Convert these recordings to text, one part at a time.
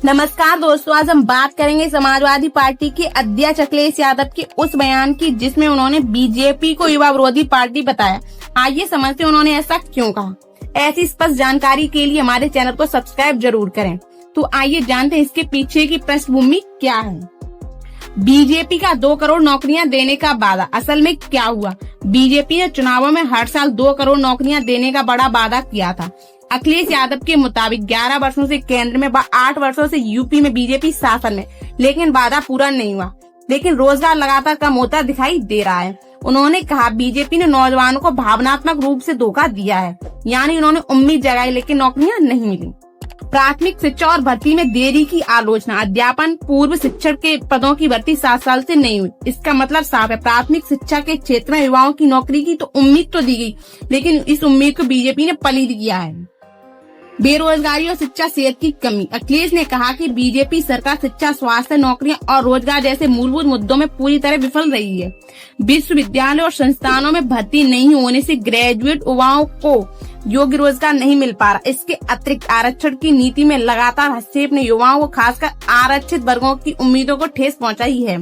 नमस्कार दोस्तों, आज हम बात करेंगे समाजवादी पार्टी के अध्यक्ष अखिलेश यादव के उस बयान की जिसमें उन्होंने बीजेपी को युवा विरोधी पार्टी बताया। आइए समझते हैं उन्होंने ऐसा क्यों कहा। ऐसी स्पष्ट जानकारी के लिए हमारे चैनल को सब्सक्राइब जरूर करें। तो आइए जानते हैं इसके पीछे की पृष्ठभूमि क्या है। बीजेपी का 2 करोड़ नौकरियां देने का वादा, असल में क्या हुआ? बीजेपी ने चुनावों में हर साल 2 करोड़ नौकरियां देने का बड़ा वादा किया था। अखिलेश यादव के मुताबिक 11 वर्षों से केंद्र में 8 वर्षों से यूपी में बीजेपी शासन में, लेकिन वादा पूरा नहीं हुआ। लेकिन रोजगार लगातार कम होता दिखाई दे रहा है। उन्होंने कहा बीजेपी ने नौजवानों को भावनात्मक रूप से धोखा दिया है, यानी उन्होंने उम्मीद जगाई लेकिन नौकरियां नहीं मिली। प्राथमिक शिक्षा और भर्ती में देरी की आलोचना। अध्यापन पूर्व शिक्षक के पदों की भर्ती 7 साल से नहीं हुई। इसका मतलब साफ है, प्राथमिक शिक्षा के क्षेत्र में युवाओं की नौकरी की तो उम्मीद तो दी गई, लेकिन इस उम्मीद को बीजेपी ने पलीद किया है। बेरोजगारी और शिक्षा सेहत की कमी। अखिलेश ने कहा कि बीजेपी सरकार शिक्षा, स्वास्थ्य, नौकरियां और रोजगार जैसे मूलभूत मुद्दों में पूरी तरह विफल रही है। विश्वविद्यालय और संस्थानों में भर्ती नहीं होने से ग्रेजुएट युवाओं को योग्य रोजगार नहीं मिल पा रहा। इसके अतिरिक्त आरक्षण की नीति में लगातार हस्तक्षेप ने युवाओं को, खासकर आरक्षित वर्गों की उम्मीदों को ठेस पहुंचाई है।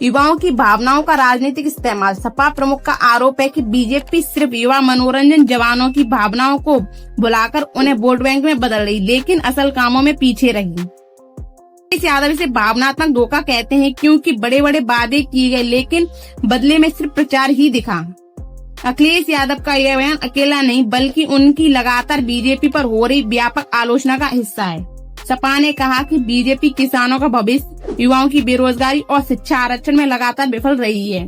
युवाओं की भावनाओं का राजनीतिक इस्तेमाल। सपा प्रमुख का आरोप है कि बीजेपी सिर्फ युवा मनोरंजन, जवानों की भावनाओं को बुलाकर उन्हें वोट बैंक में बदल रही, लेकिन असल कामों में पीछे रही। अखिलेश यादव इसे भावनात्मक धोखा कहते हैं क्योंकि बड़े बड़े वादे किए गए लेकिन बदले में सिर्फ प्रचार ही दिखा। अखिलेश यादव का यह बयान अकेला नहीं बल्कि उनकी लगातार बीजेपी पर हो रही व्यापक आलोचना का हिस्सा है। सपा ने कहा कि बीजेपी किसानों का भविष्य, युवाओं की बेरोजगारी और शिक्षा आरक्षण में लगातार विफल रही है।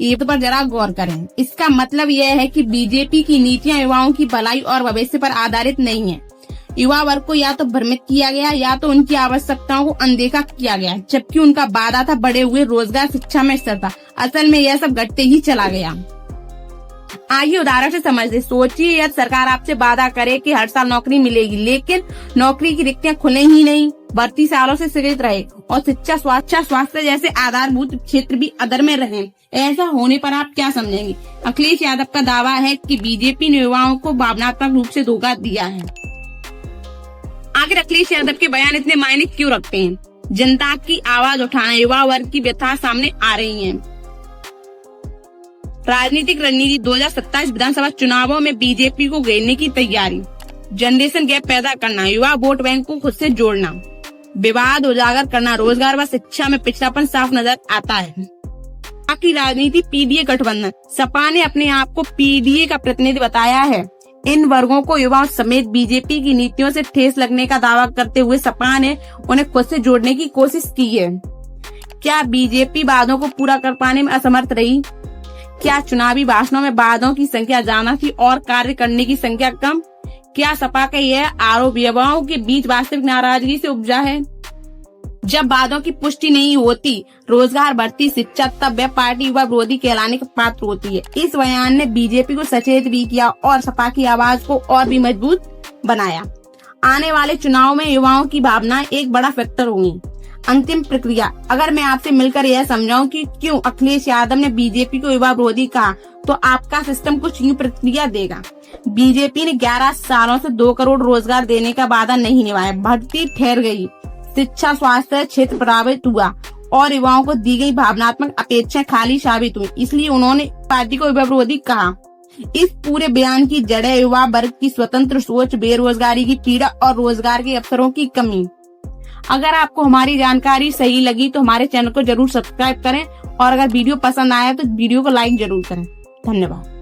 ये पर जरा गौर करें। इसका मतलब यह है कि बीजेपी की नीतियां युवाओं की भलाई और भविष्य पर आधारित नहीं है। युवा वर्ग को या तो भ्रमित किया गया या तो उनकी आवश्यकताओं को अनदेखा किया गया, जबकि उनका वादा था बढ़े हुए रोजगार, शिक्षा में स्थिरता। असल में यह सब घटते ही चला गया। आइए उदाहरण से समझते। सोचिए यदि सरकार आपसे वादा करे कि हर साल नौकरी मिलेगी, लेकिन नौकरी की रिक्तियां खुले ही नहीं, भर्ती सालों से स्थगित रहे और शिक्षा, स्वास्थ्य जैसे आधारभूत क्षेत्र भी अदर में रहे। ऐसा होने पर आप क्या समझेंगे? अखिलेश यादव का दावा है कि बीजेपी ने युवाओं को भावनात्मक रूप से धोखा दिया है। आखिर अखिलेश यादव के बयान इतने मायने क्यों रखते हैं? जनता की आवाज उठाने, युवा वर्ग की व्यथा सामने आ रही है। राजनीतिक रणनीति। 2027 विधानसभा चुनावों में बीजेपी को घेरने की तैयारी। जनरेशन गैप पैदा करना, युवा वोट बैंक को खुद से जोड़ना, विवाद उजागर करना, रोजगार व शिक्षा में पिछड़ापन साफ नजर आता है। बाकी राजनीति। पीडीए गठबंधन। सपा ने अपने आप को पीडीए का प्रतिनिधि बताया है। इन वर्गों को युवाओं समेत बीजेपी की नीतियों से ठेस लगने का दावा करते हुए सपा ने उन्हें खुद से जोड़ने की कोशिश की है। क्या बीजेपी वादों को पूरा कर पाने में असमर्थ रही? क्या चुनावी भाषणों में वादों की संख्या ज्यादा थी और कार्य करने की संख्या कम? क्या सपा का यह आरोप युवाओं के बीच वास्तविक नाराजगी से उपजा है? जब वादों की पुष्टि नहीं होती, रोजगार, भर्ती, शिक्षा, तब वह पार्टी युवा विरोधी कहलाने के पात्र होती है। इस बयान ने बीजेपी को सचेत भी किया और सपा की आवाज को और भी मजबूत बनाया। आने वाले चुनाव में युवाओं की भावनाएं एक बड़ा फैक्टर होंगी। अंतिम प्रक्रिया। अगर मैं आपसे मिलकर यह समझाऊं कि क्यों अखिलेश यादव ने बीजेपी को युवा विरोधी कहा, तो आपका सिस्टम कुछ यूं प्रतिक्रिया देगा। बीजेपी ने 11 सालों से 2 करोड़ रोजगार देने का वादा नहीं निभाया, भर्ती ठहर गई, शिक्षा, स्वास्थ्य क्षेत्र प्रभावित हुआ और युवाओं को दी गई भावनात्मक अपेक्षा खाली साबित हुई, इसलिए उन्होंने पार्टी को युवा विरोधी कहा। इस पूरे बयान की जड़ें युवा वर्ग की स्वतंत्र सोच, बेरोजगारी की पीड़ा और रोजगार के अवसरों की कमी। अगर आपको हमारी जानकारी सही लगी तो हमारे चैनल को जरूर सब्सक्राइब करें और अगर वीडियो पसंद आया तो वीडियो को लाइक जरूर करें। धन्यवाद।